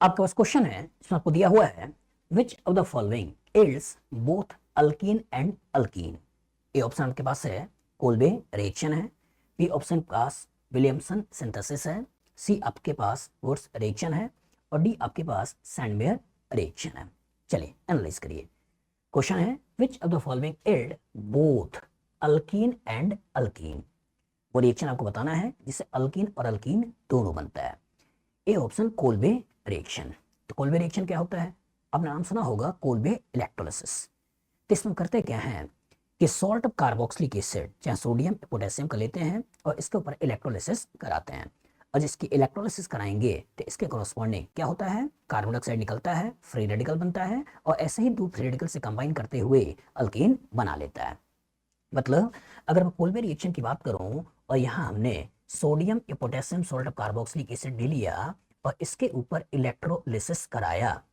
आपके पास क्वेश्चन है जिसमें आपको दिया हुआ है which of the following is both alkyne and alkyne. A option आपके पास है कोल्बे रिएक्शन है, बी ऑप्शन पास विलियमसन सिंथेसिस है, सी आपके पास वुड्स रिएक्शन है और डी आपके पास सैंडमेयर रिएक्शन है। चलिए एनालाइज करिए। क्वेश्चन है which of the following is both alkyne and alkyne. वो रिएक्शन आपको बताना है जिससे अल्कीन और अल्कीन दोनों बनता है। A option Kolbe reaction. तो कोल्बे रिएक्शन क्या होता है? आपने नाम सुना होगा कोल्बे इलेक्ट्रोलिसिस। तो इसमें करते क्या है कि सॉल्ट ऑफ कार्बोक्सिलिक एसिड चाहे सोडियम पोटेशियम का लेते हैं और इसके ऊपर इलेक्ट्रोलिसिस कराते हैं और जिसकी इलेक्ट्रोलिसिस कराएंगे तो इसके कॉरस्पॉन्डिंग क्या होता है, कार्बन डाइऑक्साइड निकलता है, फ्री रेडिकल बनता है और ऐसे ही दो फ्री रेडिकल से कंबाइन करते हुए अल्कीन बना लेता है। मतलब अगर मैं कोल्बे रिएक्शन की बात करूं और यहाँ हमने सोडियम या potassium salt of carboxylic acid ले लिया और इसके ऊपर इलेक्ट्रोलिसिस कराया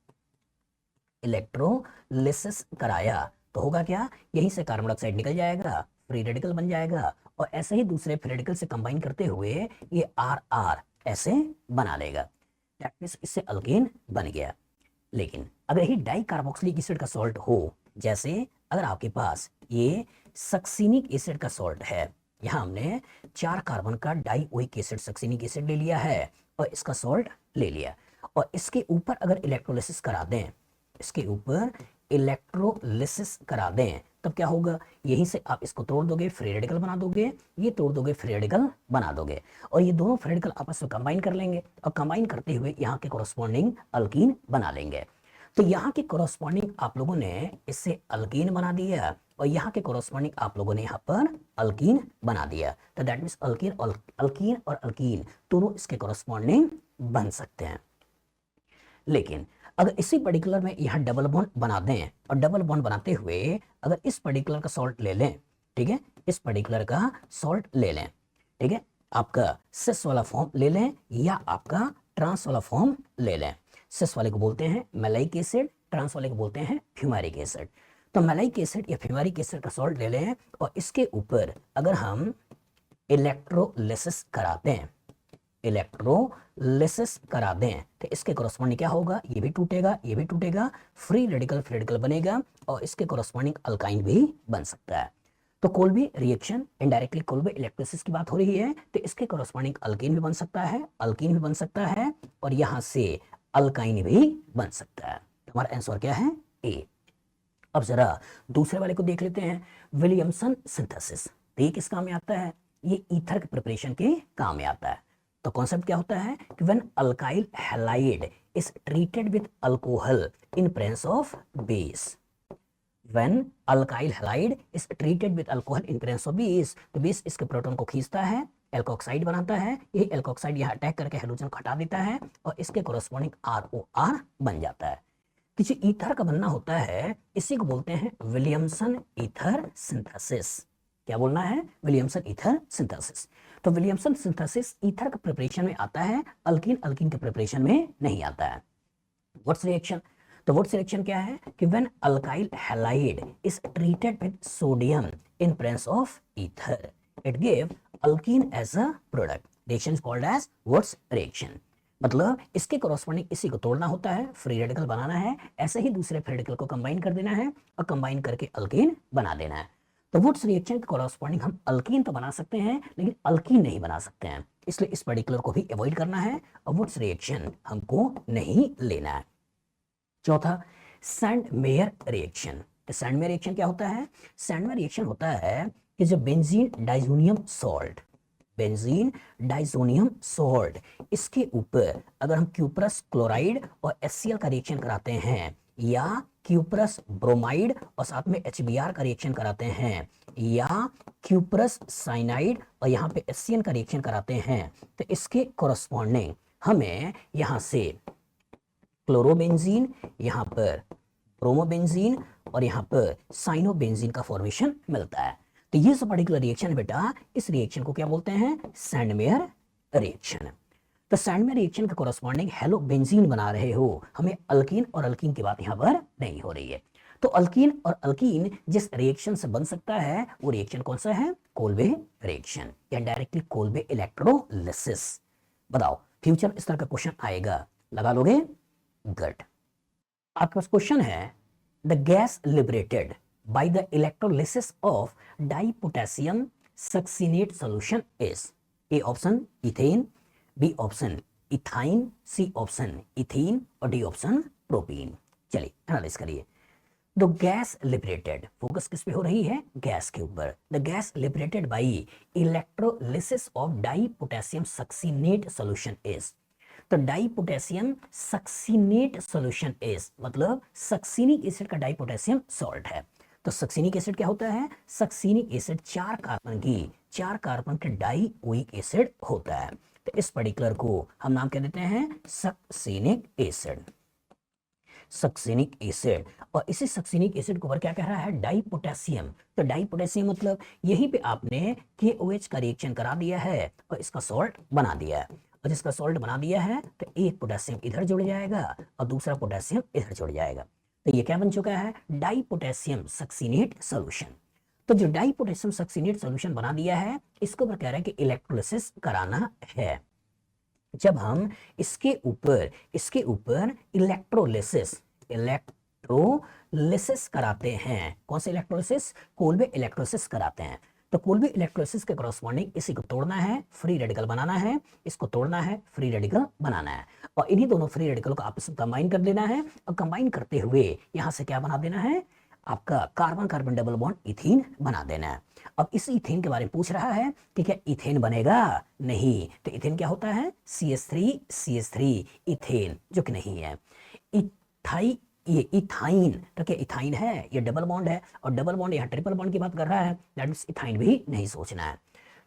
तो होगा क्या, यहीं से कार्बन डाइऑक्साइड निकल जाएगा, फ्री रेडिकल बन जाएगा और ऐसे ही दूसरे फ्री रेडिकल से कंबाइन करते हुए ये आर आर ऐसे बना लेगा। दैट मींस इससे अल्कीन बन गया। लेकिन अगर ही डाई कार्बोक्सिलिक एसिड का सॉल्ट हो, जैसे अगर आपके पास ये सक्सिनिक एसिड का सॉल्ट है, यहाँ हमने 4 कार्बन का डाइओइक एसिड सक्सिनिक एसिड ले लिया है और इसका सॉल्ट ले लिया और इसके ऊपर अगर इलेक्ट्रोलिसिस करा दें, तब क्या होगा, यहीं से आप इसको तोड़ दोगे, फ्री रेडिकल बना दोगे, ये तोड़ दोगे, फ्री रेडिकल बना दोगे और ये दोनों फ्री रेडिकल आपस में कंबाइन कर लेंगे और कंबाइन करते हुए यहाँ के कॉरस्पॉन्डिंग अल्कीन बना लेंगे। तो यहाँ के कॉरस्पॉन्डिंग आप लोगों ने इससे अल्कीन बना दिया और यहाँ के कॉरस्पॉन्डिंग आप लोगों ने यहाँ पर अल्कीन बना दिया। तो दैट मींस अल्कीन और अल्कीन दोनों इसके कॉरस्पॉन्डिंग बन सकते हैं। लेकिन अगर इसी पर्टिकुलर में यहाँ डबल बॉन्ड बना दें और डबल बॉन्ड बनाते हुए अगर इस पर्टिकुलर का सॉल्ट ले लें, ठीक है, इस पर्टिकुलर का सॉल्ट ले लें, ठीक है, आपका सिस वाला फॉर्म ले लें या आपका ट्रांस वाला फॉर्म ले लें। सिस वाले को बोलते हैं मैलाइक एसिड, ट्रांस वाले को बोलते हैं फ्यूमेरिक एसिड। तो मैलाइक एसिड या फ्यूमेरिक एसिड का सॉल्ट ले लें और इसके ऊपर अगर हम इलेक्ट्रोलिसिस करा दें तो इसके कॉरस्पॉन्डिंग क्या होगा, ये भी टूटेगा, फ्री रेडिकल बनेगा और इसके कॉरस्पॉन्डिंग अल्काइन भी बन सकता है। तो Kolbe reaction indirectly Kolbe electrolysis की बात हो रही है तो इसके कॉरस्पॉन्डिंग अल्कीन भी बन सकता है, और यहां से अल्काइन भी बन सकता है। तो हमारा आंसर क्या है, ए। अब जरा दूसरे वाले को देख लेते हैं, विलियमसन सिंथेसिस। तो ये किस काम में आता है, ये ईथर के प्रिपरेशन के काम में आता है। तो कॉन्सेप्ट क्या होता है कि when alkyl halide is treated with alcohol in presence of base, तो बेस इसके प्रोटॉन को खींचता है, एल्कोक्साइड बनाता है, ये एल्कोक्साइड यहाँ अटैक करके हाइड्रोजन को हटा देता है और इसके कॉरस्पॉन्डिंग ROR बन जाता है। किसी ईथर का बनना होता है, इसी को बोलते हैं विलियमसन ईथर सिंथेसिस। क्या बोलना है, विलियमसन ईथर सिंथेसिस। तो विलियमसन सिंथेसिस ईथर का प्रिपरेशन में आता है, अल्कीन के प्रिपरेशन में नहीं आता है। व्हाट्स रिएक्शन, तो व्हाट्स रिएक्शन क्या है कि when alkyl halide is treated with sodium in presence of ether, it give alkene as a product. Reaction is called as Wurtz reaction. मतलब इसके कॉरस्पॉन्डिंग इसी को तोड़ना होता है, फ्री रेडिकल बनाना है, ऐसे ही दूसरे फ्री रेडिकल को कंबाइन कर देना है और कंबाइन करके अल्कीन बना देना है। तो वुड्स रिएक्शन के कॉरस्पॉन्डिंग हम अल्कीन तो बना सकते हैं लेकिन अल्कीन नहीं बना सकते हैं, इसलिए इस पर्टिकुलर को भी अवॉइड करना है और वुड्स रिएक्शन हमको नहीं लेना है। चौथा, सैंडमेयर रिएक्शन। तो सैंडमेयर रिएक्शन क्या होता है, सैंडमेयर रिएक्शन होता है कि जब बेंजीन डाइजोनियम सॉल्ट इसके ऊपर अगर हम क्यूप्रस क्लोराइड और HCl का रिएक्शन कराते हैं या क्यूप्रस ब्रोमाइड और साथ में HBr का रिएक्शन कराते हैं या क्यूप्रस साइनाइड और यहाँ पे HCl का रिएक्शन कराते हैं, तो इसके कॉरस्पॉन्डिंग हमें यहाँ से क्लोरोबेंजीन, यहाँ पर ब्रोमोबेंजीन और यहाँ पर साइनोबेंजीन का फॉर्मेशन मिलता है। तो ये सब पर्टिकुलर रिएक्शन बेटा, इस रिएक्शन को क्या बोलते हैं, सैंडमेयर रिएक्शन। तो सैंडमेयर रिएक्शन के कॉरस्पॉन्डिंग हेलोबेंजीन बना रहे हो, हमें अल्कीन और अल्कीन की बात यहाँ पर नहीं हो रही है। तो अल्कीन और अल्कीन जिस रिएक्शन से बन सकता है वो रिएक्शन कौन सा है, कोल्बे रिएक्शन या डायरेक्टली कोल्बे इलेक्ट्रोलिसिस। बताओ फ्यूचर इस तरह का क्वेश्चन आएगा, लगा लोगे। गुड। आपका क्वेश्चन है the gas liberated by the electrolysis of dipotassium succinate solution is A option ethane, B option ethyne, C option ethene और डी ऑप्शन प्रोपीन। चलिए एनालाइज करिए। द गैस लिबरेटेड, फोकस किस पे हो रही है? गैस के ऊपर। The gas liberated by electrolysis of dipotassium succinate solution is, तो डाइपोटेशियम सक्सिनेट सॉल्यूशन इज मतलब सक्सिनिक एसिड का डाइपोटेशियम सॉल्ट है। तो सक्सिनिक एसिड क्या होता है? सक्सिनिक एसिड चार कार्बन के डाइओइक एसिड होता है। तो इस पर्टिकुलर को हम नाम क्या देते हैं? Succinic acid. Succinic acid. और इसी सक्सिनिक एसिड को ऊपर क्या कह रहा है? डाइपोटेशियम। तो डाइपोटेशियम मतलब यहीं पे आपने KOH का रिएक्शन करा दिया है और इसका सॉल्ट बना दिया है। और जिसका सॉल्ट बना दिया है तो एक पोटेशियम इधर जुड़ जाएगा और दूसरा पोटेशियम इधर जुड़ जाएगा। तो ये क्या बन चुका है? डाइपोटेशियम सक्सिनेट सॉल्यूशन। तो जो डाइपोटेशियम सक्सिनेट सॉल्यूशन बना दिया है, इसको ऊपर कह रहा है कि इलेक्ट्रोलिसिस कराना है। जब हम इसके ऊपर इलेक्ट्रोलिसिस कराते हैं, कौन से इलेक्ट्रोलिसिस? कोल्बे इलेक्ट्रोलिसिस कराते हैं। तो कोल्बे इलेक्ट्रोलिसिस के कॉरस्पॉन्डिंग इसी को तोड़ना है, फ्री रेडिकल बनाना है, इसको तोड़ना है, फ्री रेडिकल बनाना है और इन्हीं दोनों फ्री रेडिकल को आपस में कंबाइन कर देना है और कंबाइन करते हुए यहां से क्या बना देना है? आपका carbon carbon double bond ethene बना देना है। अब इस इथेन के बारे में पूछ रहा है कि क्या इथेन बनेगा? नहीं। तो इथेन क्या होता है? CH3 इथेन, जो कि नहीं है। ये इथाइन, तो क्या इथाइन है? ये डबल बॉन्ड है और डबल बॉन्ड यहाँ ट्रिपल बॉन्ड की बात कर रहा है, दैट मींस इथाइन भी नहीं सोचना है।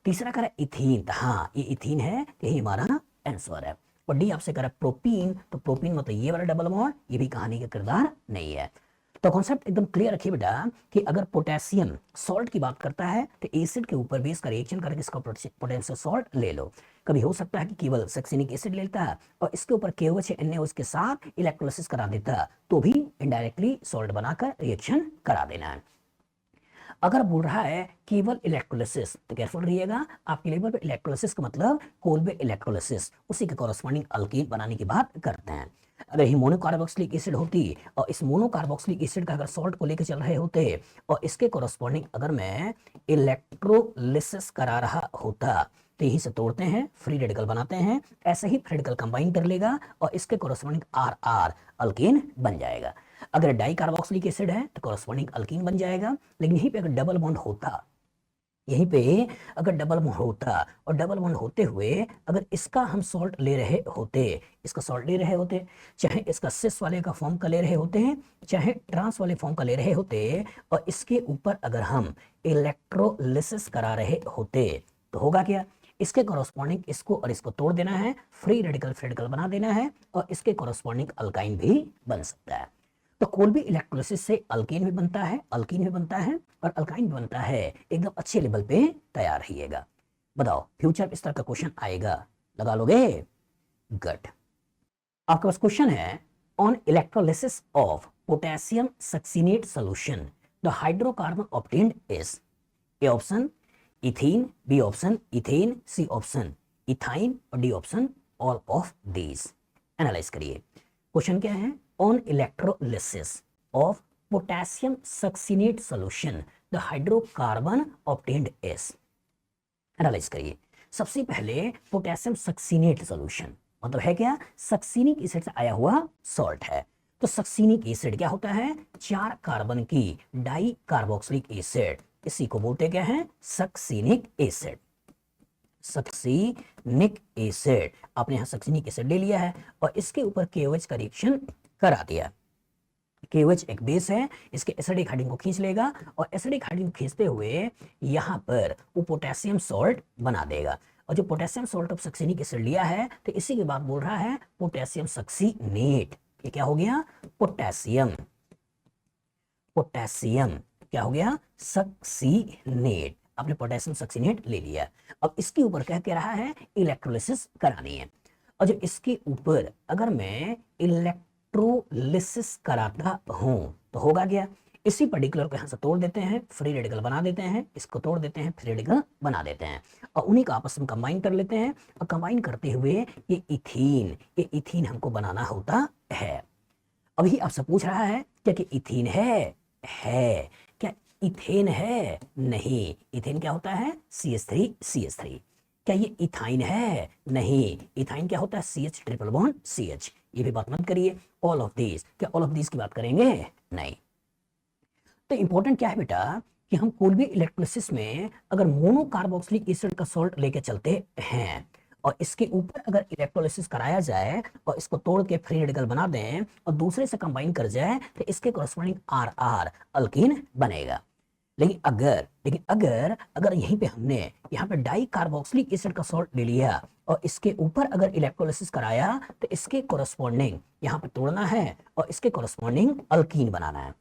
तीसरा कह रहा है इथीन, तो हाँ ये इथीन है, यही हमारा आंसर है। और डी आपसे कह रहा है प्रोपीन, तो प्रोपीन मतलब ये वाला डबल बॉन्ड, ये भी कहानी का किरदार नहीं है। तो कॉन्सेप्ट एकदम क्लियर रखिए बेटा कि अगर पोटेशियम सॉल्ट की बात करता है तो एसिड के ऊपर बेस का रिएक्शन करके इसका पोटेशियम सॉल्ट ले लो। कभी हो सकता है कि केवल सक्सिनिक एसिड लेता है और इसके ऊपर KOH या NaOH के साथ इलेक्ट्रोलिसिस करा देता, तो भी इनडायरेक्टली सॉल्ट बनाकर रिएक्शन करा देना है। अगर बोल रहा है केवल इलेक्ट्रोलिसिस, तो केयरफुल रहिएगा, आपके लेवल पे इलेक्ट्रोलिसिस का मतलब कोल्बे इलेक्ट्रोलिसिस, उसी के कॉरस्पॉन्डिंग अल्कीन बनाने की बात करते हैं। अगर ये मोनोकार्बोक्सिलिक एसिड होती और इस मोनोकार्बोक्सिलिक एसिड का अगर सॉल्ट को लेकर चल रहे होते और इसके कॉरस्पॉन्डिंग अगर मैं इलेक्ट्रोलिसिस करा रहा होता, तो यहीं से तोड़ते हैं, फ्री रेडिकल बनाते हैं, ऐसे ही फ्री रेडिकल कंबाइन कर लेगा और इसके कॉरस्पॉन्डिंग RR अल्कीन बन जाएगा। अगर डाई कार्बोक्सिलिक एसिड है तो कॉरस्पॉन्डिंग अल्कीन बन जाएगा। लेकिन यहीं पे अगर डबल बॉन्ड होता, यहीं पे अगर डबल बॉन्ड होता और डबल बॉन्ड होते हुए अगर इसका हम सॉल्ट ले रहे होते, इसका सॉल्ट ले रहे होते, चाहे इसका सिस वाले का फॉर्म का ले रहे होते हैं, चाहे ट्रांस वाले फॉर्म का ले रहे होते, और इसके ऊपर अगर हम इलेक्ट्रोलिसिस करा रहे होते, तो होगा क्या? इसके कॉरस्पॉन्डिंग इसको और इसको तोड़ देना है, फ्री रेडिकल बना देना है और इसके कॉरस्पॉन्डिंग अल्काइन भी बन सकता है। तो कोल्बे इलेक्ट्रोलिसिस से अल्कीन भी बनता है, अल्कीन भी बनता है और अल्काइन भी बनता है। एकदम अच्छे लेवल पे तैयार रहिएगा। बताओ फ्यूचर इस तरह का क्वेश्चन आएगा, लगा लोगे? गुड। आपके पास क्वेश्चन है on electrolysis of potassium succinate solution the hydrocarbon obtained is, A option ethene, B option ethane, C option ethyne और D option all of these. Analyse करिए। क्वेश्चन क्या है? On electrolysis of potassium succinate solution the hydrocarbon obtained is. Analyse करिए। सबसे पहले potassium succinate solution मतलब है क्या? सक्सिनिक एसिड से आया हुआ सॉल्ट है। तो सक्सिनिक एसिड क्या होता है? 4 कार्बन की डाई कार्बोक्सिलिक एसिड, इसी को बोलते क्या है? Succinic acid. सक्सिनिक एसिड, आपने यहां सक्सिनिक एसिड ले लिया है और इसके ऊपर KOH का रिएक्शन करा दिया। KOH एक बेस है, इसके एसिडिक हाइड्रोजन को खींच लेगा और एसिडिक हाइड्रोजन को खींचते हुए यहां पर वो पोटेशियम सॉल्ट बना देगा। और जो potassium salt of succinic acid लिया है, तो इसी के बाद बोल रहा है पोटेशियम सक्सिनेट। ये क्या हो गया? पोटेशियम क्या हो गया? सक्सिनेट। आपने पोटेशियम सक्सिनेट ले लिया। अब इसके ऊपर क्या कह रहा है? इलेक्ट्रोलिसिस करानी है। और जो इसके ऊपर अगर मैं इलेक्ट्रोलिसिस कराता हूं तो होगा क्या? इसी पर्टिकुलर को यहां से तोड़ देते हैं, फ्री रेडिकल बना देते हैं, इसको तोड़ देते हैं, फ्री रेडिकल बना देते हैं और उन्हीं का आपस में कंबाइन कर लेते हैं। और कंबाइन करते हुए ये इथीन हमको बनाना होता है। अभी आपसे पूछ रहा है क्या कि इथीन है क्या इथेन है? नहीं, इथेन क्या होता है? CH3 क्या ये इथाइन है? नहीं, इथाइन क्या होता है? CH triple bond CH। ये भी बात मत करिए। ऑल ऑफ दिस, क्या ऑल ऑफ दिस की बात करेंगे? नहीं। तो इंपॉर्टेंट क्या है बेटा कि हम कोई भी इलेक्ट्रोलिसिस में अगर मोनो कार्बोक्सिलिक एसिड का सॉल्ट लेके चलते हैं और इसके ऊपर अगर इलेक्ट्रोलिसिस कराया जाए और इसको तोड़ के फ्री रेडिकल बना दें और दूसरे से कंबाइन कर जाए तो इसके कॉरस्पॉन्डिंग RR अल्कीन बनेगा। लेकिन अगर अगर यहीं पे हमने यहाँ पे डाई कार्बोक्सिलिक एसिड का सॉल्ट ले लिया और इसके ऊपर अगर इलेक्ट्रोलिसिस कराया तो इसके कॉरस्पॉन्डिंग यहाँ पे तोड़ना है और इसके कॉरस्पॉन्डिंग अल्कीन बनाना है।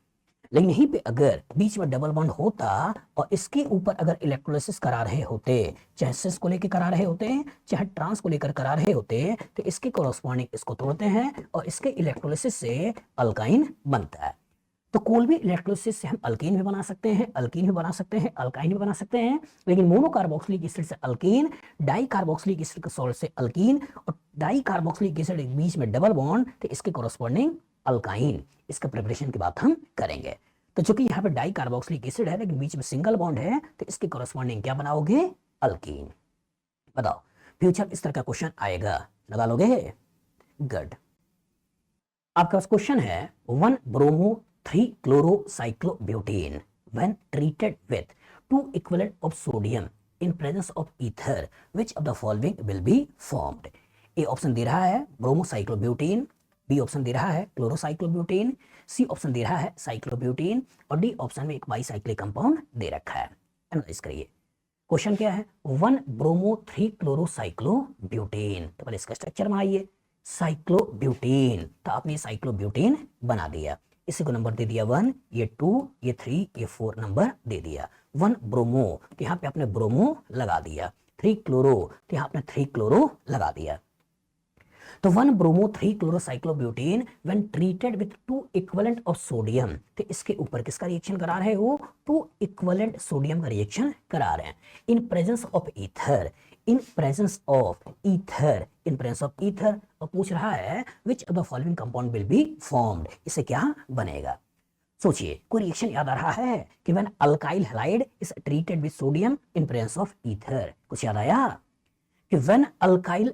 लेकिन यहीं पे अगर बीच में डबल बॉन्ड होता और इसके ऊपर अगर इलेक्ट्रोलिसिस करा रहे होते, चाहे सिस को लेकर करा रहे होते चाहे ट्रांस को लेकर करा रहे होते, तो इसके कॉरस्पॉन्डिंग इसको तोड़ते हैं और इसके इलेक्ट्रोलिसिस से अल्काइन बनता है। तो कोई भी इलेक्ट्रोलिसिस से हम अल्कीन भी बना सकते हैं, अल्कीन भी बना सकते हैं, अल्काइन भी बना सकते हैं। लेकिन मोनो कार्बोक्सिलिक एसिड से अल्कीन, डाई कार्बोक्सिलिक एसिड के सॉल्ट से अल्कीन और डाई कार्बोक्सिलिक एसिड के बीच में डबल बॉन्ड, तो इसके कॉरस्पॉन्डिंग अल्काइन। इसका प्रिपरेशन की बात हम करेंगे। तो चूंकि यहाँ पे डाई कार्बोक्सिलिक एसिड है लेकिन बीच में सिंगल बॉन्ड है, तो इसके कॉरस्पॉन्डिंग क्या बनाओगे? अल्कीन। बताओ, फ्यूचर इस तरह का क्वेश्चन आएगा, लगा लोगे? गुड। आपका क्वेश्चन है 1 bromo 3 chlorocyclobutane when treated with 2 equivalent of sodium in presence of ether, which of the following will be formed? A option दे रहा है ब्रोमोसाइक्लोब्यूटेन, बी ऑप्शन दे रहा है क्लोरोसाइक्लोब्यूटेन, सी ऑप्शन दे रहा है साइक्लोब्यूटेन और डी ऑप्शन में एक बाईसाइक्लिक कंपाउंड दे रखा है। एनालाइज करिए। क्वेश्चन क्या है? 1 ब्रोमो 3 क्लोरोसाइक्लोब्यूटेन। तो पहले इसका स्ट्रक्चर में आइए। साइक्लोब्यूटेन, तो आपने साइक्लोब्यूटेन बना दिया। इसी को नंबर दे दिया 1, ये 2, ये 3, ये 4 नंबर दे दिया। 1 ब्रोमो, तो यहाँ पे आपने ब्रोमो लगा दिया। 3 क्लोरो, तो यहाँ आपने 3 क्लोरो लगा दिया। तो 1 bromo 3 chlorocyclobutane when treated with 2 equivalent of sodium, तो इसके ऊपर किसका रिएक्शन करा रहे हो? 2 इक्विवेलेंट सोडियम का रिएक्शन करा रहे हैं इन presence of ether, in presence of ether, in presence of ether. और पूछ रहा है which of the following compound will be formed, इससे क्या बनेगा? सोचिए, कोई रिएक्शन याद आ रहा है कि when alkyl halide is treated with sodium in presence of ether, कुछ याद आया? कि when alkyl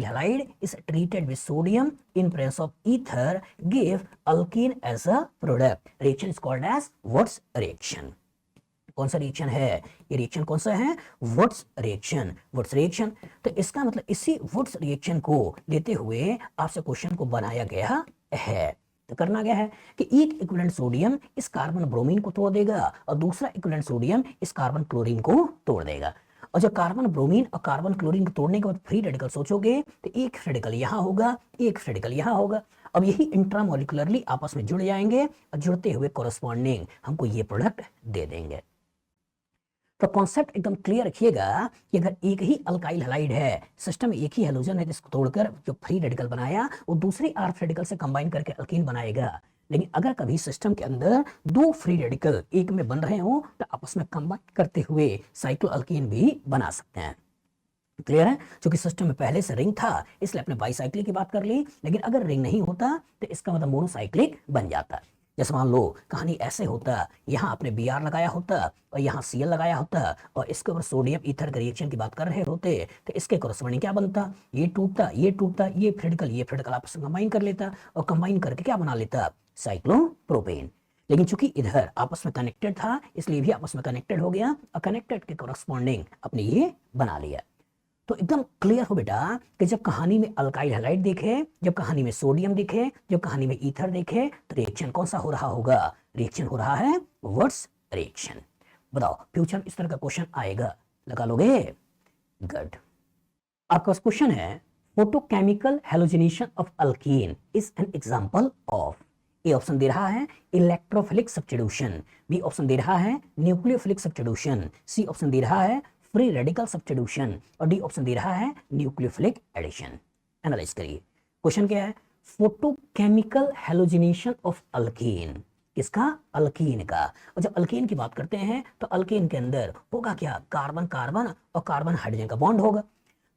halide is treated with sodium in presence of ether give alkene as a product. Reaction is called as Wurtz reaction. कौन सा reaction है ये? Reaction कौन सा है? वुर्ट्ज रिएक्शन। वुर्ट्ज रिएक्शन, तो इसका मतलब इसी वुर्ट्ज रिएक्शन को लेते हुए आपसे क्वेश्चन को बनाया गया है। तो करना क्या है कि एक इक्विवेलेंट सोडियम इस कार्बन ब्रोमीन को तोड़ देगा और दूसरा इक्विवेलेंट सोडियम इस कार्बन क्लोरीन को तोड़ देगा। और जब कार्बन ब्रोमीन और कार्बन क्लोरीन को तोड़ने के बाद फ्री रेडिकल सोचोगे तो एक रेडिकल यहाँ होगा, एक रेडिकल यहाँ होगा। अब यही इंट्रामोलिकुलरली आपस में जुड़ जाएंगे और जुड़ते हुए कॉरस्पॉन्डिंग हमको ये प्रोडक्ट दे देंगे। तो कॉन्सेप्ट एकदम क्लियर रखिएगा कि अगर एक ही अल्काइल हैलाइड है, सिस्टम में एक ही हैलोजन है जिसको तोड़कर जो फ्री रेडिकल बनाया वो दूसरी आर्थ रेडिकल से कंबाइन करके अल्कीन बनाएगा। लेकिन अगर कभी सिस्टम के अंदर दो फ्री रेडिकल एक में बन रहे हो तो आपस में कंबाइन करते हुए साइक्लो अल्कीन भी बना सकते हैं। क्लियर है? क्योंकि सिस्टम में पहले से रिंग था इसलिए आपने बाईसाइक्लिक की बात कर ली, लेकिन अगर रिंग नहीं होता तो इसका मतलब मोनोसाइक्लिक बन जाता। जैसे मान लो कहानी ऐसे होता, यहाँ आपने Br लगाया होता और यहाँ Cl लगाया होता और इसके ऊपर सोडियम ईथर के रिएक्शन की बात कर रहे होते तो इसके कॉरस्पॉन्डिंग क्या बनता? ये टूटता, ये टूटता, ये फ्रेडिकल आपस में कंबाइन कर लेता और कंबाइन करके क्या बना लेता? साइक्लोप्रोपेन। लेकिन चूंकि इधर आपस में कनेक्टेड था इसलिए भी आपस में कनेक्टेड हो गया और कनेक्टेड के कॉरस्पॉन्डिंग अपने ये बना लिया। तो एकदम क्लियर हो बेटा कि जब कहानी में अल्काइल हैलाइड देखे, जब कहानी में सोडियम दिखे, जब कहानी में ईथर देखे तो रिएक्शन कौन सा हो रहा होगा? रिएक्शन हो रहा है वुर्ट्ज रिएक्शन। बताओ फ्यूचर में इस तरह का क्वेश्चन आएगा, लगा लोगे? गुड। आपका क्वेश्चन है photochemical halogenation of alkene is an example of. A option दे रहा है इलेक्ट्रोफिलिक सब्स्टिट्यूशन, बी ऑप्शन दे रहा है न्यूक्लियोफिलिक सब्स्टिट्यूशन, सी ऑप्शन दे रहा है फ्री रेडिकल सब्स्टिट्यूशन और डी ऑप्शन दे रहा है न्यूक्लियोफिलिक एडिशन। एनालाइज करिए। क्वेश्चन क्या है? फोटोकेमिकल हैलोजिनेशन ऑफ अल्कीन, किसका? अल्कीन का। और जब अल्कीन की बात करते हैं तो अल्कीन के अंदर होगा क्या? कार्बन कार्बन और कार्बन हाइड्रोजन का बॉन्ड होगा।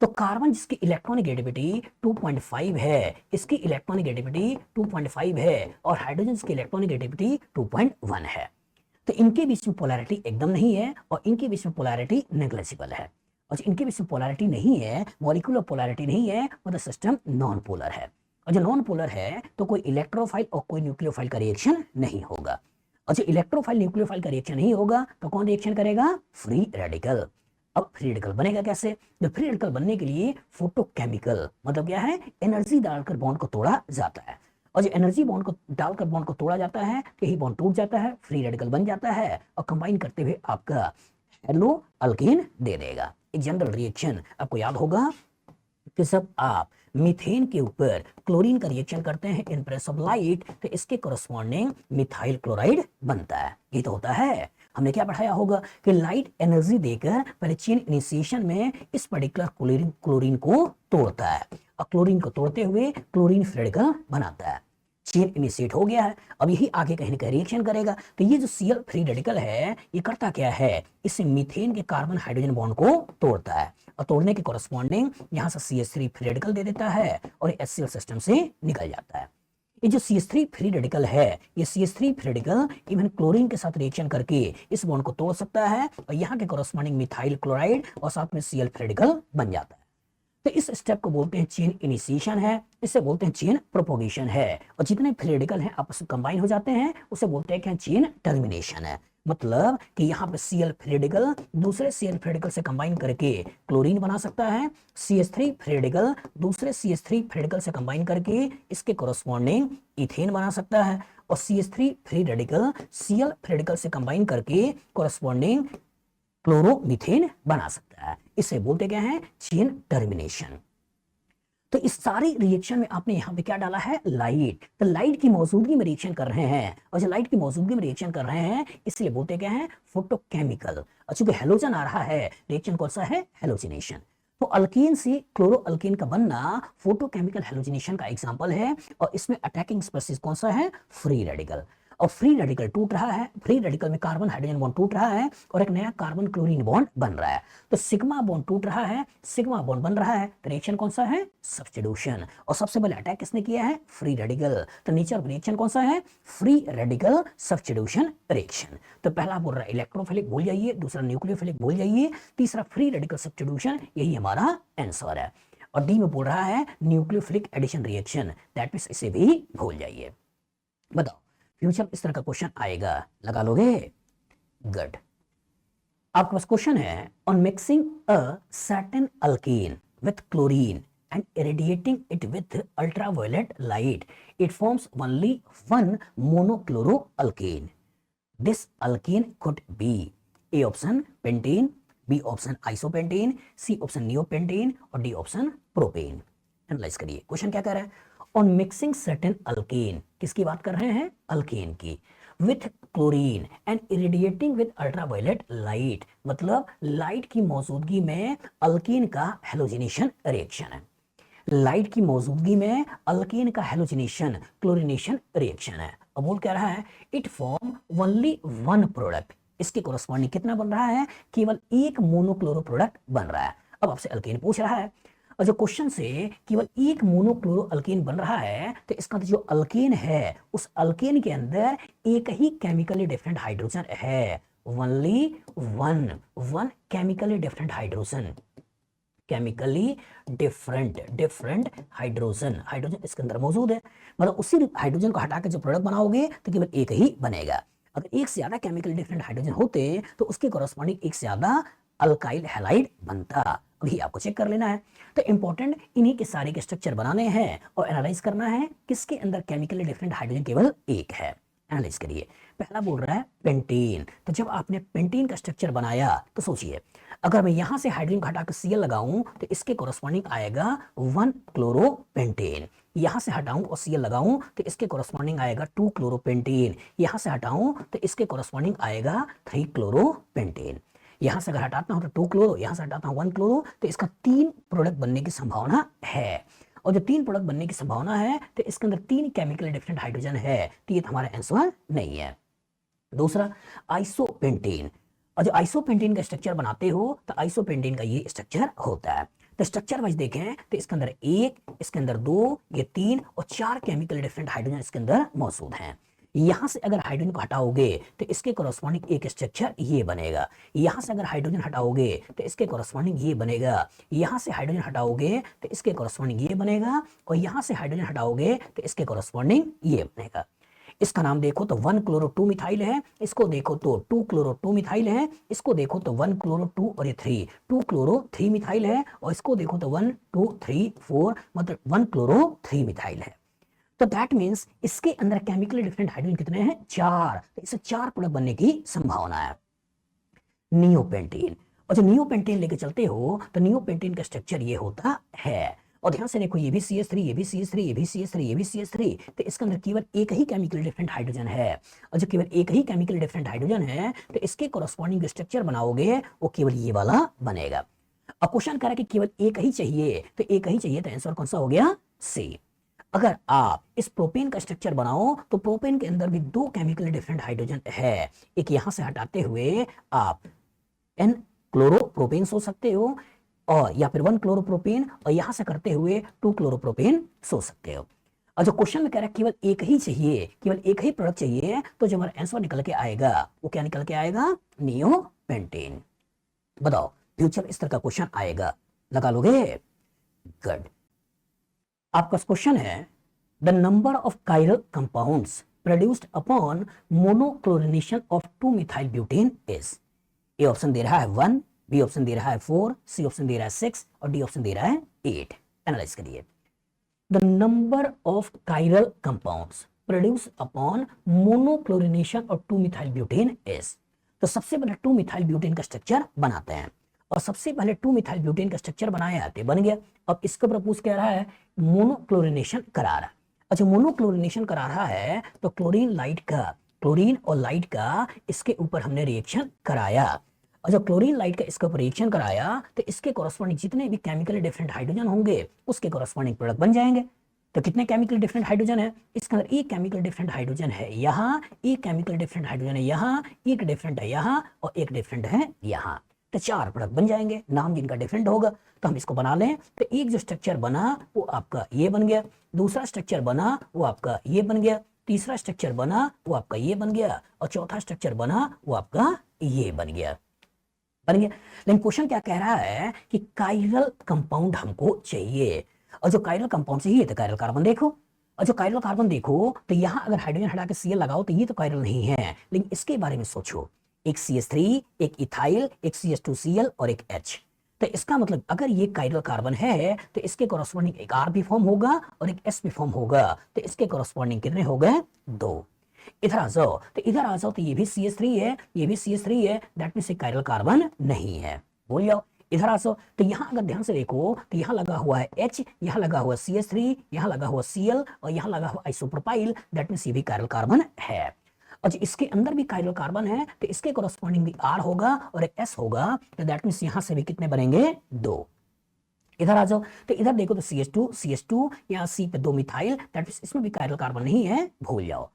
तो कार्बन जिसकी इलेक्ट्रॉनिगेटिविटी 2.5 है, इसकी इलेक्ट्रॉनिगेटिविटी 2.5 है, और हाइड्रोजन की इलेक्ट्रॉनिगेटिविटी 2.1 है। तो इनके बीच में पोलैरिटी एकदम नहीं है और इनके बीच में पोलैरिटी नेग्लिजिबल है। और जो इनके बीच में पोलैरिटी नहीं है, मॉलिक्यूलर पोलैरिटी नहीं है, मतलब सिस्टम नॉन पोलर है। और जो नॉन पोलर है तो कोई इलेक्ट्रोफाइल और कोई न्यूक्लियोफाइल का रिएक्शन नहीं होगा। और जो इलेक्ट्रोफाइल न्यूक्लियोफाइल का रिएक्शन नहीं होगा तो कौन रिएक्शन करेगा? Free radical. अब फ्री रेडिकल बनेगा कैसे? तो फ्री रेडिकल बनने के लिए फोटोकेमिकल मतलब क्या है? एनर्जी डालकर बॉन्ड को तोड़ा जाता है। और जो एनर्जी बॉन्ड को डालकर बॉन्ड को तोड़ा जाता है, यही बॉन्ड टूट जाता है, फ्री रेडिकल बन जाता है और कंबाइन करते हुए आपका हेलो अल्केन दे देगा। एक जनरल रिएक्शन आपको याद होगा कि जब आप मीथेन के ऊपर क्लोरीन का रिएक्शन करते हैं इन प्रेजेंस ऑफ लाइट, तो इसके कोरस्पॉन्डिंग मिथाइल क्लोराइड बनता है। ये तो होता है। हमने क्या पढ़ाया होगा कि लाइट एनर्जी देकर पहले चेन इनिशिएशन में इस पर्टिकुलर क्लोरीन को तोड़ता है और क्लोरीन को तोड़ते हुए क्लोरीन फ्री रेडिकल बनाता है। चेन इनिशिएट हो गया है, अब यही आगे कहीं ना कहीं रिएक्शन करेगा। तो ये जो Cl फ्री रेडिकल है ये करता क्या है? इसे मीथेन के कार्बन हाइड्रोजन बॉन्ड को तोड़ता है और तोड़ने के कोरस्पॉन्डिंग यहाँ से CH3 फ्री रेडिकल दे देता है और HCl सिस्टम से निकल जाता है। ये जो CH3 फ्री रेडिकल है, ये CH3 free radical even chlorine के साथ रिएक्शन करके इस बॉन्ड को तोड़ सकता है और यहाँ के कोरस्पॉन्डिंग मिथाइल क्लोराइड और साथ में Cl फ्री रेडिकल बन जाता है। तो इस स्टेप को बोलते हैं चेन इनिशिएशन है, इसे बोलते हैं चेन प्रोपोगेशन है। और जितने फ्री रेडिकल हैं आपस में कंबाइन हो जाते हैं उसे बोलते हैं कि चेन टर्मिनेशन है। मतलब कि यहाँ पे Cl फ्री रेडिकल दूसरे Cl फ्री रेडिकल से कंबाइन करके क्लोरीन बना सकता है, CH3 फ्री रेडिकल दूसरे CH3 फ्री रेडिकल से कंबाइन करके इसके कोरस्पॉन्डिंग इथेन बना सकता है और CH3 free radical Cl free radical से कंबाइन करके कोरस्पॉन्डिंग क्लोरोमीथेन बना सकता है। इसे बोलते क्या है? Chain termination. तो इस सारी रिएक्शन में आपने यहाँ पे क्या डाला है? लाइट। तो लाइट की मौजूदगी में रिएक्शन कर रहे हैं और जो लाइट की मौजूदगी में रिएक्शन कर रहे हैं इसलिए बोलते क्या है? फोटोकेमिकल। और चूंकि हेलोजन आ रहा है, रिएक्शन कौन सा है? हेलोजिनेशन। तो अल्केन से क्लोरो अल्केन का बनना फोटोकेमिकल हेलोजिनेशन का एग्जांपल है और इसमें अटैकिंग स्पीशीज कौन सा है? Free radical. और फ्री रेडिकल टूट रहा है, फ्री रेडिकल में कार्बन हाइड्रोजन बॉन्ड टूट रहा है और एक नया कार्बन क्लोरीन बॉन्ड बन रहा है। तो सिग्मा बॉन्ड टूट रहा है, सिग्मा बॉन्ड बन रहा है, तो रिएक्शन कौन सा है? सब्स्टिट्यूशन। और सबसे पहले अटैक किसने किया है? Free radical. तो नेचर ऑफ रिएक्शन कौन सा है? Free radical substitution reaction. तो पहला बोल रहा है इलेक्ट्रोफिलिक, भूल जाइए, दूसरा न्यूक्लियोफिलिक, भूल जाइए, तीसरा फ्री रेडिकल सब्स्टिट्यूशन, यही हमारा आंसर है। और डी में बोल रहा है nucleophilic addition reaction, that means इसे भी भूल जाइए। बताओ फ्यूचर इस तरह का क्वेश्चन आएगा, लगा लोगे? गुड। आपके पास क्वेश्चन है on mixing a certain alkane with chlorine and irradiating it with ultraviolet light, it forms only one monochloroalkane. This alkane could be A option pentane, B option isopentane, C option neopentane और D option propane. Analyse करिए question क्या कर रहा है? On mixing certain alkane, किसकी बात कर रहे हैं? अल्केन की। With chlorine and irradiating with ultraviolet light, मतलब लाइट की मौजूदगी में अल्केन का हेलोजिनेशन रिएक्शन है। लाइट की मौजूदगी में अल्केन का हेलोजिनेशन क्लोरीनेशन रिएक्शन है। अब बोल क्या रहा है? It form only one product. इसके कोरस्पॉन्डिंग कितना बन रहा है? केवल एक मोनोक्लोरो प्रोडक्ट बन रहा है। अब आपसे अल्केन पूछ रहा है और जो क्वेश्चन से केवल एक मोनोक्लोरो अल्केन बन रहा है तो इसका जो अल्केन है उस अल्केन के अंदर एक ही केमिकली डिफरेंट हाइड्रोजन है। Only one chemically different hydrogen, chemically different hydrogen इसके अंदर मौजूद है। मतलब उसी हाइड्रोजन को हटा के जो प्रोडक्ट बनाओगे तो केवल एक ही बनेगा। अगर एक से ज्यादा केमिकली डिफरेंट हाइड्रोजन होते तो उसके कोरस्पॉन्डिंग एक से ज्यादा अल्काइल हैलाइड बनता। अभी आपको चेक कर लेना है। तो इंपॉर्टेंट इन्हीं के सारे के स्ट्रक्चर बनाने हैं और एनालाइज करना है किसके अंदर केमिकली डिफरेंट हाइड्रोजन केवल एक है। एनालाइज करिए। पहला बोल रहा है पेंटेन। तो जब आपने पेंटेन का स्ट्रक्चर बनाया तो सोचिए, अगर मैं यहां से हाइड्रोजन को हटाकर Cl लगाऊं तो इसके कोरस्पॉन्डिंग आएगा 1 क्लोरोपेंटेन। यहां से हटाऊं और Cl लगाऊं तो इसके कोरस्पॉन्डिंग आएगा 2 क्लोरोपेंटेन। यहां से हटाऊं तो इसके कोरस्पॉन्डिंग आएगा 3 क्लोरोपेंटेन। यहां से अगर हटाता हूं तो 2 क्लोरो, यहां से हटाता हूं 1 क्लोरो, तो इसका 3 प्रोडक्ट बनने की संभावना है। और जो 3 प्रोडक्ट बनने की संभावना है तो इसके अंदर 3 केमिकली डिफरेंट हाइड्रोजन है, तो ये हमारा आंसर नहीं है। दूसरा आइसोपेंटेन। और जो आइसोपेंटेन का स्ट्रक्चर बनाते हो तो आइसोपेंटेन का ये स्ट्रक्चर होता है। तो स्ट्रक्चर वाइज देखें तो इसके अंदर 1, इसके अंदर 2, ये 3 और 4 केमिकल डिफरेंट हाइड्रोजन इसके अंदर मौजूद हैं। यहां से अगर हाइड्रोजन को हटाओगे तो इसके कोरस्पॉन्डिंग एक स्ट्रक्चर ये बनेगा। यहां से अगर हाइड्रोजन हटाओगे तो इसके कोरस्पॉन्डिंग ये बनेगा। यहां से हाइड्रोजन हटाओगे तो इसके कोरस्पॉन्डिंग ये बनेगा और यहां से हाइड्रोजन हटाओगे तो इसके कोरस्पॉन्डिंग ये बनेगा। इसका नाम देखो तो 1 क्लोरो 2 मिथाइल है, इसको देखो तो 2 क्लोरो 2 मिथाइल है, इसको देखो तो 1 क्लोरो 2 और ये 3 2 क्लोरो 3 मिथाइल है और इसको देखो तो 1 2 3 4 मतलब 1 क्लोरो 3 मिथाइल है। तो दैट मींस इसके अंदर केमिकली डिफरेंट हाइड्रोजन कितने हैं? 4। तो इससे 4 प्रोडक्ट बनने की संभावना है। नियोपेंटीन, और जो नियोपेंटीन लेके चलते हो तो नियोपेंटीन का स्ट्रक्चर ये होता है। और ध्यान से देखो ये भी CH3, ये भी CH3, ये भी CH3, ये भी CH3, तो इसके अंदर केवल एक ही केमिकल डिफरेंट हाइड्रोजन है। और जो केवल एक ही केमिकल डिफरेंट हाइड्रोजन है तो इसके कोरस्पॉन्डिंग स्ट्रक्चर बनाओगे वो केवल ये वाला बनेगा। अब क्वेश्चन कह रहा है कि केवल एक ही चाहिए, तो एक ही चाहिए तो आंसर कौन सा हो गया? सी। अगर आप इस प्रोपेन का स्ट्रक्चर बनाओ तो प्रोपेन के अंदर भी 2 केमिकल डिफरेंट हाइड्रोजन है। एक यहां से हटाते हुए आप N क्लोरोप्रोपेन सोच सकते हो और या फिर 1 क्लोरोप्रोपेन और यहां से करते हुए 2 क्लोरोप्रोपेन सोच सकते हो। और जो क्वेश्चन में कह रहा है केवल एक ही चाहिए, केवल एक ही प्रोडक्ट चाहिए, तो जो हमारा आंसर निकल के आएगा वो क्या निकल के आएगा? नियोपेंटेन। बताओ फ्यूचर इस तरह का क्वेश्चन आएगा, लगा लोगे? गुड। आपका क्वेश्चन है the number of chiral compounds produced upon monochlorination of 2 methyl butane is. A option दे रहा है 1, बी ऑप्शन दे रहा है 4, सी ऑप्शन दे रहा है 6 और डी ऑप्शन दे रहा है 8। एनालाइज करिए। The number of chiral compounds produce upon monochlorination of 2 methyl butane is. तो सबसे पहले 2 मिथाइल ब्यूटेन का स्ट्रक्चर बनाते हैं और सबसे पहले 2 मिथाइल ब्यूटेन का स्ट्रक्चर बनाया तो बन गया। अब इसका प्रपोज कह रहा है मोनोक्लोरिनेशन करा रहा है। अच्छा मोनोक्लोरिनेशन करा रहा है तो क्लोरीन और लाइट का इसके ऊपर हमने रिएक्शन कराया और जब क्लोरीन लाइट का इसके ऊपर रिएक्शन कराया तो इसके कोरस्पॉन्डिंग जितने भी केमिकली डिफरेंट हाइड्रोजन होंगे उसके कोरस्पॉन्डिंग प्रोडक्ट बन जाएंगे। तो कितने केमिकल डिफरेंट हाइड्रोजन है? इसके अंदर एक केमिकल डिफरेंट हाइड्रोजन है यहाँ, एक केमिकल डिफरेंट हाइड्रोजन है यहाँ, एक डिफरेंट है यहाँ और एक डिफरेंट है यहाँ। तो 4 प्रोडक्ट बन जाएंगे, नाम जिनका डिफरेंट होगा। तो हम इसको बना लें तो एक जो स्ट्रक्चर बना वो आपका ये बन गया, दूसरा स्ट्रक्चर बना वो आपका ये बन गया, तीसरा स्ट्रक्चर बना वो आपका ये बन गया और चौथा स्ट्रक्चर बना वो आपका ये बन गया। लेकिन क्वेश्चन क्या कह रहा है कि कायरल कंपाउंड हमको चाहिए और जो कायरल कंपाउंड चाहिए तो कायरल कार्बन देखो और जो कायरल कार्बन देखो तो यहां अगर हाइड्रोजन हटा के Cl लगाओ तो ये तो कायरल नहीं है, लेकिन इसके बारे में सोचो। एक CH3, एक इथाइल, एक CH2Cl और एक H। तो इसका मतलब अगर ये कायरल कार्बन है तो इसके कोरस्पॉन्डिंग एक R भी फॉर्म होगा और एक S भी फॉर्म होगा। तो इसके कोरस्पॉन्डिंग कितने हो गए? 2। इधर आ जाओ तो इधर आ जाओ तो ये भी CH3 है, ये भी CH3 है, दैट मींस कायरल कार्बन नहीं है। बोल जाओ इधर आ जाओ तो यहाँ अगर ध्यान से देखो तो यहाँ लगा हुआ है H, यहाँ लगा हुआ CH3, यहाँ लगा हुआ Cl और यहाँ लगा हुआ आइसोप्रोपाइल, दैट मींस ये भी कायरल कार्बन है। और इसके अंदर भी कायरल कार्बन है तो इसके कोरस्पॉन्डिंग भी R होगा और एक S होगा, तो दैट मींस यहाँ से भी कितने बनेंगे? 2। इधर आ जाओ तो इधर देखो तो CH2 यहाँ C पे 2 मिथाइल, दैट मींस इसमें भी कायरल कार्बन नहीं है, भूल जाओ।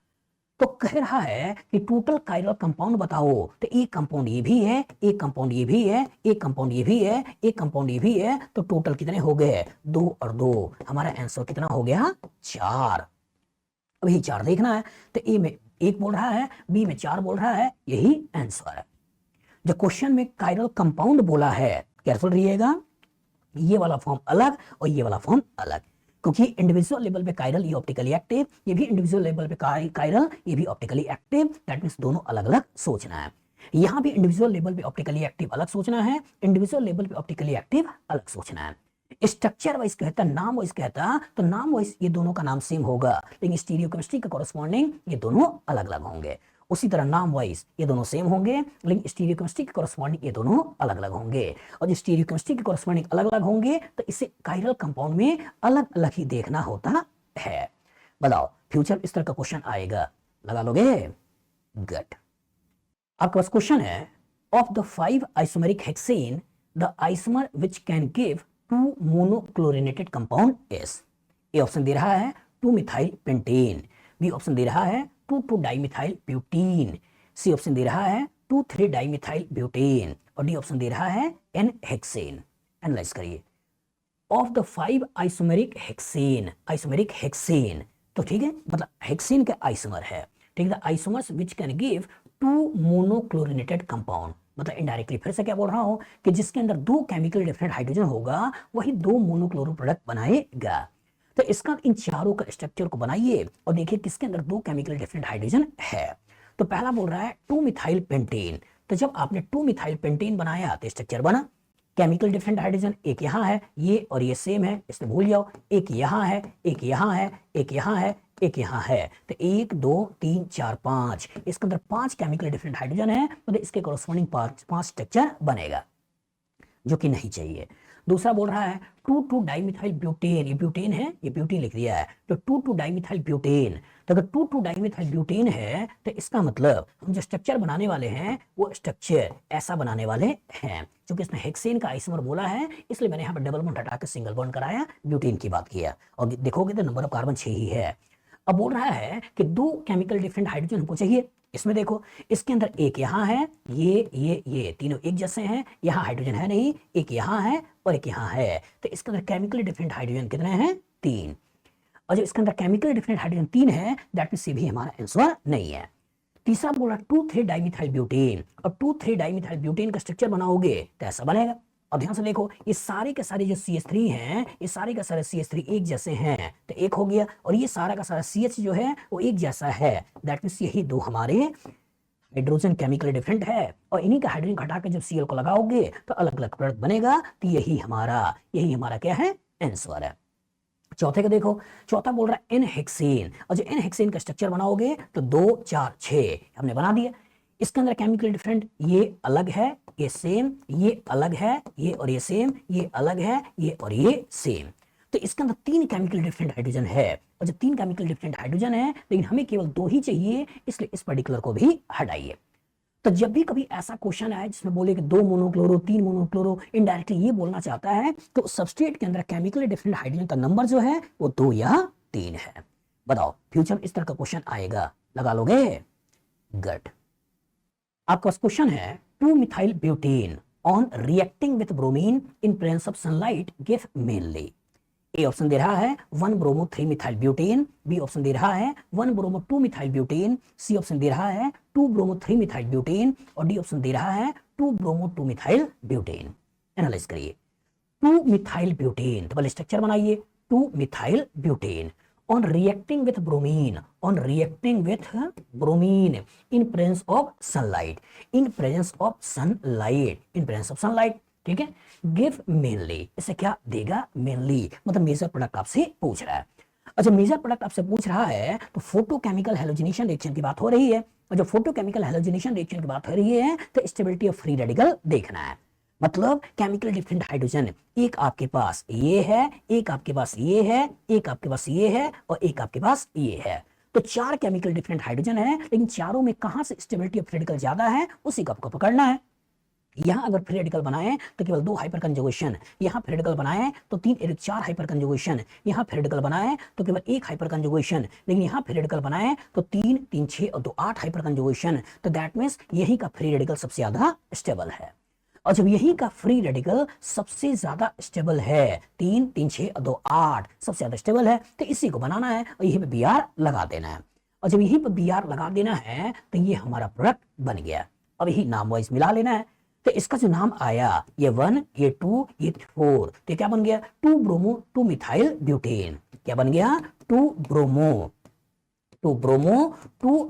तो कह रहा है कि टोटल कायरल कंपाउंड बताओ, तो एक कंपाउंड ये भी है, एक कंपाउंड ये भी है, एक कंपाउंड ये भी है, एक कंपाउंड ये भी है, तो टोटल कितने हो गए? 2 और 2। हमारा आंसर कितना हो गया? 4। अब यही 4 देखना है तो ए में 1 बोल रहा है, बी में 4 बोल रहा है, यही आंसर है। जो क्वेश्चन में कायरल कंपाउंड बोला है, केयरफुल रहिएगा, ये वाला फॉर्म अलग और ये वाला फॉर्म अलग, क्योंकि इंडिविजुअल लेवल पे कायरल ये ऑप्टिकली एक्टिव, ये भी इंडिविजुअल लेवल पे कायरल ये भी ऑप्टिकली एक्टिव, दैट मींस दोनों अलग अलग सोचना है। यहाँ भी इंडिविजुअल लेवल पे ऑप्टिकली एक्टिव अलग सोचना है, इंडिविजुअल लेवल पे ऑप्टिकली एक्टिव अलग सोचना है। स्ट्रक्चर वाइज कहता, नाम वाइज कहता तो नाम वाइज ये दोनों का नाम सेम होगा, लेकिन स्टीरियोकेमिस्ट्री के कॉरस्पॉन्डिंग ये दोनों अलग अलग होंगे। उसी तरह नाम वाइज ये दोनों सेम होंगे, लेकिन स्टीरियोकेमिस्ट्री के कॉरस्पॉन्डिंग ये दोनों अलग अलग होंगे। और जो स्टीरियोकेमिस्ट्री के कॉरस्पॉन्डिंग अलग अलग होंगे तो इसे कायरल कंपाउंड में अलग अलग ही देखना होता है। बताओ फ्यूचर इस तरह का क्वेश्चन आएगा, लगा लोगे? गुड। आपके पास क्वेश्चन है of the 5 isomeric hexane the isomer which can give 2 monochlorinated compound is. A option दे रहा है 2 मिथाइल पेंटेन, बी ऑप्शन दे रहा है 2 डाइमिथाइल ब्यूटीन, सी ऑप्शन दे रहा है 2 डाइमिथाइल ब्यूटेन और डी ऑप्शन दे रहा है N हेक्सेन। एनालाइज करिए। Of the 5 isomeric hexane, isomeric hexane, तो ठीक है, मतलब हेक्सेन के आइसोमर है, ठीक है, isomers which can give 2 monochlorinated compound, मतलब इनडायरेक्टली फिर से क्या बोल रहा हूं कि जिसके अंदर 2 केमिकल डिफरेंट हाइड्रोजन होगा वही 2 मोनोक्लोरो प्रोडक्ट बनाएगा। तो इसका इन चारों का स्ट्रक्चर को बनाइए और देखिए किसके अंदर 2 केमिकल डिफरेंट हाइड्रोजन है। तो पहला बोल रहा है 2 मिथाइल पेंटेन, तो जब आपने 2 मिथाइल पेंटेन बनाया तो स्ट्रक्चर बना, केमिकल डिफरेंट हाइड्रोजन एक यहाँ है, ये और ये सेम है, इसलिए भूल जाओ, एक यहाँ है, एक यहाँ है, एक यहाँ है, एक यहाँ है, तो 1 2 3 4 5, इसके अंदर 5 केमिकल डिफरेंट हाइड्रोजन है, मतलब इसके कॉरस्पॉन्डिंग 5 स्ट्रक्चर बनेगा, जो कि नहीं चाहिए। दूसरा बोल रहा है 2 डाइमिथाइल ब्यूटेन, ये ब्यूटेन है, ये ब्यूटेन लिख दिया है, तो 2 डाइमिथाइल ब्यूटेन, तो अगर 2 डाइमिथाइल ब्यूटेन है तो इसका मतलब हम जो स्ट्रक्चर बनाने वाले हैं वो स्ट्रक्चर ऐसा बनाने वाले हैं, क्योंकि इसमें हेक्सेन का आइसोमर बोला है इसलिए मैंने यहाँ पर डबल बॉन्ड हटा के सिंगल बॉन्ड कराया, ब्यूटेन की बात किया, और देखोगे तो नंबर ऑफ कार्बन 6 ही है। अब बोल रहा है कि 2 केमिकल डिफरेंट हाइड्रोजन हमको चाहिए, इसमें देखो इसके अंदर एक यहाँ है, ये तीनों एक जैसे हैं, यहाँ हाइड्रोजन है नहीं, एक यहाँ है और एक यहाँ है, तो इसके अंदर केमिकल डिफरेंट हाइड्रोजन कितने हैं 3, और जो इसके अंदर केमिकल डिफरेंट हाइड्रोजन 3 है दैट मींस ये भी हमारा आंसर नहीं है। तीसरा बोला 2 डाइमिथाइल ब्यूटेन, और 2 डाइमिथाइल ब्यूटेन का स्ट्रक्चर बनाओगे तो ऐसा बनेगा, और ध्यान से देखो ये सारे के सारे जो CH3 हैं, ये सारे का सारे CH3 एक जैसे हैं, तो एक हो गया, और ये सारा का सारा CH जो है वो एक जैसा है, दैट मींस यही 2 हमारे हाइड्रोजन केमिकल डिफरेंट है, और इन्हीं का हाइड्रोजन घटा के जब Cl को लगाओगे तो अलग अलग प्रोडक्ट बनेगा, तो यही हमारा क्या है आंसर है। चौथे का देखो, चौथा बोल रहा है एन हेक्सेन, और जो एन हेक्सेन का स्ट्रक्चर बनाओगे तो 2 4 6 हमने बना दिया, इसके अंदर केमिकल डिफरेंट, ये अलग है, ये सेम, ये अलग है, ये और ये सेम, ये अलग है, ये और ये सेम, तो इसके अंदर 3 केमिकल डिफरेंट हाइड्रोजन है, और जब 3 केमिकल डिफरेंट हाइड्रोजन है लेकिन हमें केवल 2 ही चाहिए, इसलिए इस पर्टिकुलर को भी हटाइए। तो जब भी कभी ऐसा क्वेश्चन आए जिसमें बोले कि 2 मोनोक्लोरो 3 मोनोक्लोरो, इनडायरेक्टली ये बोलना चाहता है तो सबस्ट्रेट के अंदर केमिकल डिफरेंट हाइड्रोजन का नंबर जो है वो 2 या 3 है। बताओ फ्यूचर में इस तरह का क्वेश्चन आएगा, लगा लोगे? गुड। आपका क्वेश्चन है 2 methyl butane on reacting with bromine in presence of sunlight give mainly. A option दे रहा है 1 bromo 3 methyl butane, B option दे रहा है 1 bromo 2 methyl butane, C option दे रहा है 2 ब्रोमो 3 मिथाइल ब्यूटेन, और डी ऑप्शन दे रहा है 2 ब्रोमो 2 मिथाइल ब्यूटेन। एनालाइज करिए। 2 मिथाइल ब्यूटेन, तो पहले स्ट्रक्चर बनाइए, 2 methyl butane on reacting with bromine, on reacting with bromine in presence of sunlight, in presence of sunlight, in presence of sunlight, ठीक है, give mainly, इसे क्या देगा mainly, मतलब मेजर प्रोडक्ट आपसे पूछ रहा है। अच्छा मेजर प्रोडक्ट आपसे पूछ रहा है तो फोटोकेमिकल हैलोजिनेशन रिएक्शन की बात हो रही है, और जब फोटोकेमिकल हैलोजिनेशन रिएक्शन की बात हो रही है तो स्टेबिलिटी ऑफ फ्री रेडिकल देखना है, मतलब केमिकल डिफरेंट हाइड्रोजन एक आपके पास ये है, एक आपके पास ये है, एक आपके पास ये है, और एक आपके पास ये है, तो 4 केमिकल डिफरेंट हाइड्रोजन है, लेकिन चारों में कहां से स्टेबिलिटी ऑफ रेडिकल ज्यादा है उसी का आपको पकड़ना है। यहां अगर फ्री रेडिकल बनाए तो केवल 2 हाइपर कंजुगेशन, यहां फ्री रेडिकल बनाए तो 4 हाइपर कंजुगेशन, यहां फ्री रेडिकल बनाए तो केवल 1 हाइपर कंजुगेशन, लेकिन यहां फ्री रेडिकल बनाए तो 3 3 6 और 2 8 हाइपर कंजुगेशन, तो दैट मींस यही का फ्री रेडिकल सबसे ज्यादा स्टेबल है। और जब यही का फ्री रेडिकल सबसे ज्यादा स्टेबल है, 3 3 6 और 2 8 सबसे ज्यादा स्टेबल है, तो इसी को बनाना है और यही पे Br लगा देना है, और जब यही पे Br लगा देना है तो ये हमारा प्रोडक्ट बन गया। अब यही नाम वाइज मिला लेना है, तो इसका जो नाम आया ये 1 ये 2 ये 4, तो क्या बन गया 2 ब्रोमो 2 मिथाइल ब्यूटेन, क्या बन गया 2 ब्रोमो 2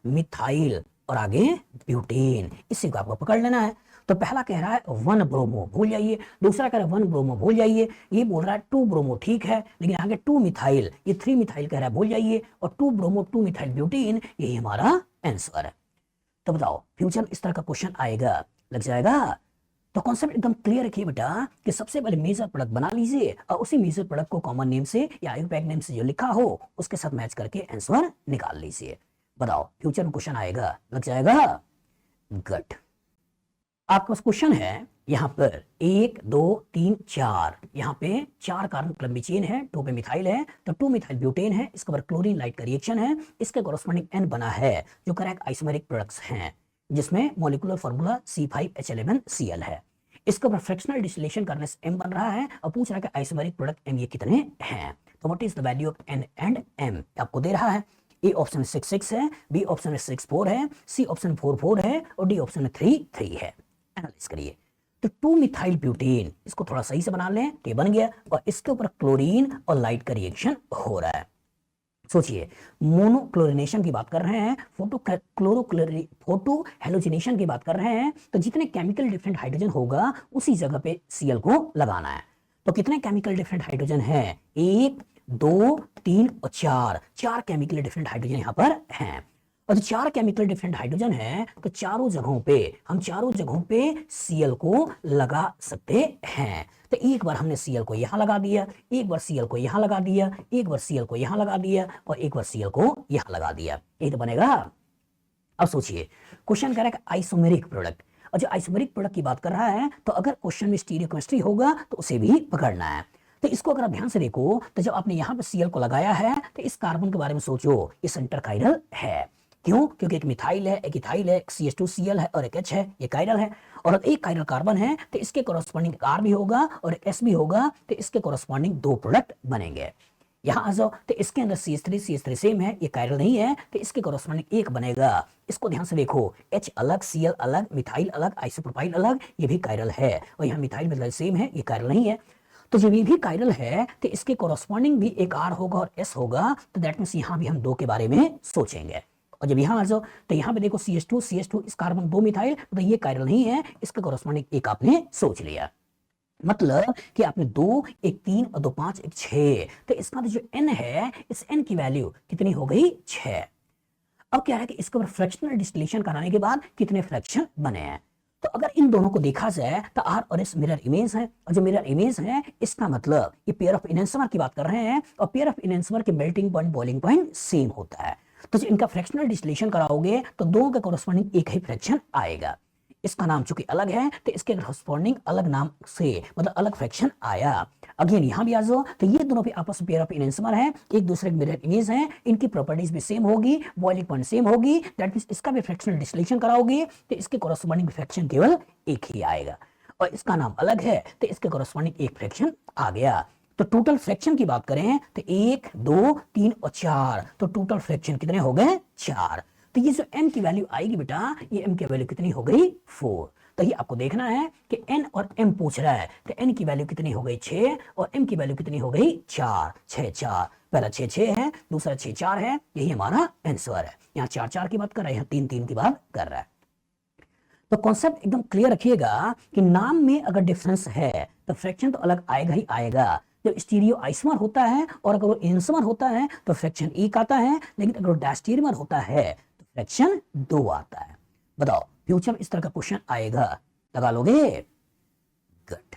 मिथाइल और आगे ब्यूटेन, इसी को आपको पकड़ लेना है। तो पहला कह रहा है 1 ब्रोमो भूल जाइए, दूसरा कह रहा है 1 ब्रोमो भूल जाइए, ये बोल रहा है 2 ब्रोमो ठीक है, लेकिन आगे 2 मिथाइल, ये 3 मिथाइल कह रहा है भूल जाइए, और 2 ब्रोमो 2 मिथाइल ब्यूटेन यही हमारा आंसर है। तो बताओ फ्यूचर में इस तरह का क्वेश्चन आएगा, लग जाएगा? तो कॉन्सेप्ट एकदम क्लियर रखिए बेटा कि सबसे पहले मेजर प्रोडक्ट बना लीजिए और उसी मेजर प्रोडक्ट को कॉमन नेम से या आयुपैक नेम से जो लिखा हो उसके साथ मैच करके आंसर निकाल लीजिए। बताओ फ्यूचर में क्वेश्चन आएगा, लग जाएगा? गुड। आपके पास क्वेश्चन है यहाँ पर 1 2 3 4, यहाँ पे 4 कार्बन लंबी चेन है, 2 पे मिथाइल है, तो 2 मिथाइल ब्यूटेन है, इसके ऊपर क्लोरीन लाइट का रिएक्शन है, इसके कॉरस्पॉन्डिंग N बना है जो करेक्ट आइसोमेरिक प्रोडक्ट्स हैं, जिसमें मॉलिक्यूलर फार्मूला C5H11Cl है। इसके ऊपर फ्रैक्शनल डिस्टिलेशन करने से m बन रहा है और पूछ रहा है कि आइसोमेरिक प्रोडक्ट m ये कितने हैं। तो what is the value of n and m आपको दे रहा है। ए ऑप्शन में 6 6 है, बी ऑप्शन में 6 4 है, सी ऑप्शन में 4 4 है और डी ऑप्शन में 3 3 है। एनालाइज करिए। तो 2 मिथाइल ब्यूटेन, इसको थोड़ा सही से बना लें तो ये बन गया और इसके ऊपर क्लोरीन और लाइट का रिएक्शन हो रहा है। सोचिए, मोनोक्लोरिनेशन की बात कर रहे हैं, फोटो हेलोजिनेशन की बात कर रहे हैं, तो जितने केमिकल डिफरेंट हाइड्रोजन होगा उसी जगह पे Cl को लगाना है। तो कितने केमिकल डिफरेंट हाइड्रोजन है? 1 2 3 और 4 केमिकल डिफरेंट हाइड्रोजन यहां पर हैं। और जो 4 केमिकल डिफरेंट हाइड्रोजन है तो चारों जगहों पे Cl को लगा सकते हैं। तो एक बार हमने Cl को यहां लगा दिया, एक बार Cl को यहां लगा दिया, एक बार Cl को यहां लगा दिया और एक बार Cl को यहां लगा दिया, ये तो बनेगा। अब सोचिए, क्वेश्चन कह रहा है कि आइसोमेरिक प्रोडक्ट, और जो आइसोमेरिक प्रोडक्ट की बात कर रहा है तो अगर क्वेश्चन में स्टीरियोकेमिस्ट्री होगा तो उसे भी पकड़ना है। तो इसको अगर आप ध्यान से देखो तो जब आपने यहां पर Cl को लगाया है तो इस कार्बन के बारे में सोचो, ये सेंटर कायरल है। क्यों? क्योंकि एक मिथाइल है, एक इथाइल है, एक CH2Cl है और एक H है, ये कायरल है। और एक कायरल कार्बन है तो इसके कोरस्पॉन्डिंग R भी होगा और एक S भी होगा, तो इसके कोरस्पॉन्डिंग 2 प्रोडक्ट बनेंगे। यहां आ जाओ, तो इसके अंदर CH3 सेम है, ये कायरल नहीं है, तो इसके कोरस्पॉन्डिंग 1 बनेगा। इसको ध्यान से देखो, H अलग, Cl अलग, मिथाइल अलग, आइसोप्रोपाइल अलग, ये भी कायरल है। और यहाँ मिथाइल मिथाइल सेम है, ये कायरल नहीं है। तो जब ये भी कायरल है तो इसके कोरस्पॉन्डिंग भी एक R होगा और S होगा, तो दैट मींस यहां भी हम 2 के बारे में सोचेंगे। और जब यहां आ जाओ तो यहां पे देखो CH2 इस कार्बन 2 मिथाइल, तो ये कायरल नहीं है, इसका कोरस्पॉन्डिंग एक आपने सोच लिया। मतलब कि आपने 2 1 3 और 2 5 1 6, तो इसका जो n है, इस n की वैल्यू कितनी हो गई? 6। अब क्या है कि इसके ऊपर फ्रैक्शनल डिस्टिलेशन कराने के बाद कितने फ्रैक्शन बने हैं। तो अगर इन दोनों को देखा जाए तो R और S मिरर इमेज है, और जो मिरर इमेज है इसका मतलब ये पेयर ऑफ एनहांसर की बात कर रहे हैं, और पेयर ऑफ एनहांसर के melting point boiling point same होता है। तो जब इनका फ्रैक्शनल डिस्टिलेशन कराओगे तो दोनों के कोरस्पॉन्डिंग एक ही फ्रैक्शन आएगा। इसका नाम चूंकि अलग है तो इसके कोरस्पॉन्डिंग अलग नाम से, मतलब अलग फ्रैक्शन आया। अगेन यहां भी आ जाओ तो ये दोनों भी आपस में पेयर ऑफ एनहांसर है, एक दूसरे के मिरर इमेज है, इनकी प्रॉपर्टीज भी सेम होगी, बॉइलिंग पॉइंट सेम होगी, दैट मींस इसका भी फ्रैक्शनल डिस्टिलेशन कराओगे तो इसके कोरस्पॉन्डिंग फ्रैक्शन केवल एक ही आएगा। और इसका नाम अलग है तो इसके कोरस्पॉन्डिंग एक फ्रैक्शन आ गया। तो टोटल फ्रैक्शन की बात करें तो 1 2 3 और 4, तो टोटल फ्रैक्शन कितने हो गए? 4। तो ये जो m की वैल्यू आएगी बेटा, ये m की वैल्यू कितनी हो गई? 4। तो ये आपको देखना है कि n और m पूछ रहा है, तो n की वैल्यू कितनी हो गई? 6 और m की वैल्यू कितनी हो गई? 4 6 4। पहला 6 6 है, दूसरा 6 4 है, यही हमारा आंसर है। यहाँ 4 4 की बात कर रहा है, यहाँ 3 3 की बात कर रहा है। तो कॉन्सेप्ट एकदम क्लियर रखिएगा कि नाम में अगर डिफरेंस है तो फ्रैक्शन तो अलग आएगा ही आएगा। जब स्टीरियो आइसोमर होता है और अगर वो एनसोमर होता है तो फ्रैक्शन 1 आता है, लेकिन अगर वो डायस्टेरियोमर होता है तो फ्रैक्शन 2 आता है। बताओ, फ्यूचर में इस तरह का क्वेश्चन आएगा, लगा लोगे? गुड।